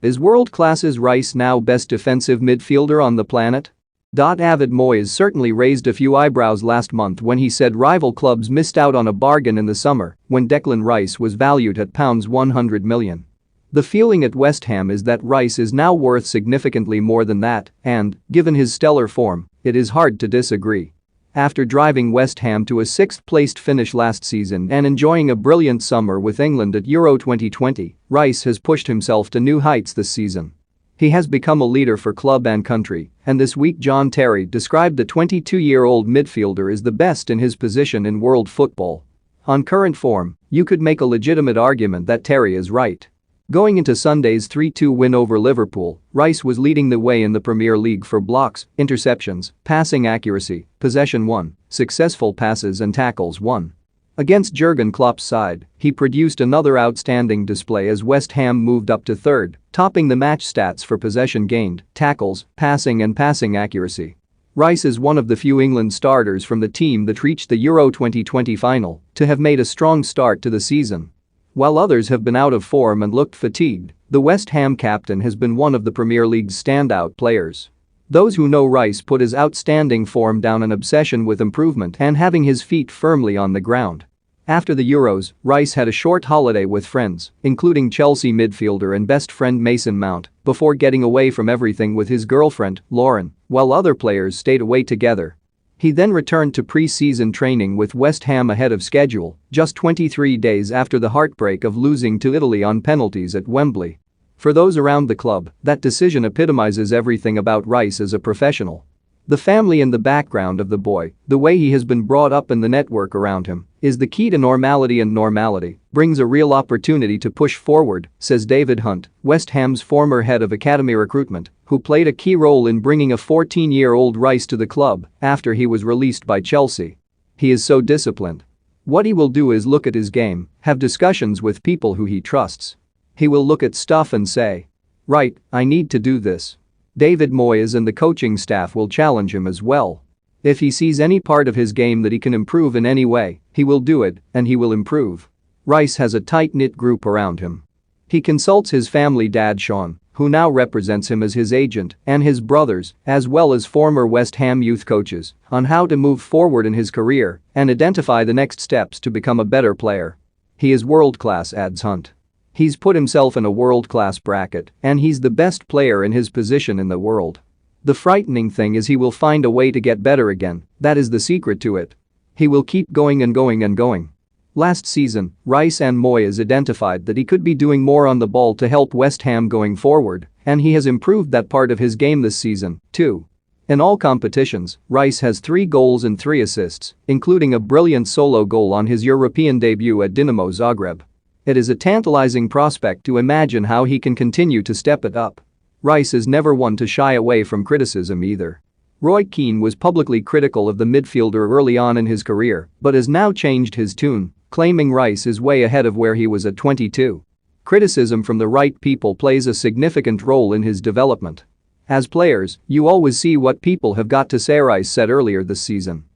Is world-class's Rice now best defensive midfielder on the planet? David Moyes certainly raised a few eyebrows last month when he said rival clubs missed out on a bargain in the summer when Declan Rice was valued at £100 million. The feeling at West Ham is that Rice is now worth significantly more than that and, given his stellar form, it is hard to disagree. After driving West Ham to a 6th-placed finish last season and enjoying a brilliant summer with England at Euro 2020, Rice has pushed himself to new heights this season. He has become a leader for club and country, and this week John Terry described the 22-year-old midfielder as the best in his position in world football. On current form, you could make a legitimate argument that Terry is right. Going into Sunday's 3-2 win over Liverpool, Rice was leading the way in the Premier League for blocks, interceptions, passing accuracy, possession 1, successful passes and tackles 1. Against Jurgen Klopp's side, he produced another outstanding display as West Ham moved up to third, topping the match stats for possession gained, tackles, passing and passing accuracy. Rice is one of the few England starters from the team that reached the Euro 2020 final to have made a strong start to the season. While others have been out of form and looked fatigued, the West Ham captain has been one of the Premier League's standout players. Those who know Rice put his outstanding form down an obsession with improvement and having his feet firmly on the ground. After the Euros, Rice had a short holiday with friends, including Chelsea midfielder and best friend Mason Mount, before getting away from everything with his girlfriend, Lauren, while other players stayed away together. He then returned to pre-season training with West Ham ahead of schedule, just 23 days after the heartbreak of losing to Italy on penalties at Wembley. For those around the club, that decision epitomizes everything about Rice as a professional. The family and the background of the boy, the way he has been brought up and the network around him, is the key to normality, and normality brings a real opportunity to push forward, says David Hunt, West Ham's former head of academy recruitment, who played a key role in bringing a 14-year-old Rice to the club after he was released by Chelsea. He is so disciplined. What he will do is look at his game, have discussions with people who he trusts. He will look at stuff and say, "Right, I need to do this." David Moyes and the coaching staff will challenge him as well. If he sees any part of his game that he can improve in any way, he will do it, and he will improve. Rice has a tight-knit group around him. He consults his family dad Sean, who now represents him as his agent, and his brothers, as well as former West Ham youth coaches, on how to move forward in his career and identify the next steps to become a better player. He is world-class, adds Hunt. He's put himself in a world-class bracket, and he's the best player in his position in the world. The frightening thing is he will find a way to get better again, that is the secret to it. He will keep going and going and going. Last season, Rice and Moyes identified that he could be doing more on the ball to help West Ham going forward, and he has improved that part of his game this season, too. In all competitions, Rice has 3 goals and 3 assists, including a brilliant solo goal on his European debut at Dinamo Zagreb. It is a tantalizing prospect to imagine how he can continue to step it up. Rice is never one to shy away from criticism either. Roy Keane was publicly critical of the midfielder early on in his career, but has now changed his tune, claiming Rice is way ahead of where he was at 22. Criticism from the right people plays a significant role in his development. As players, you always see what people have got to say, Rice said earlier this season.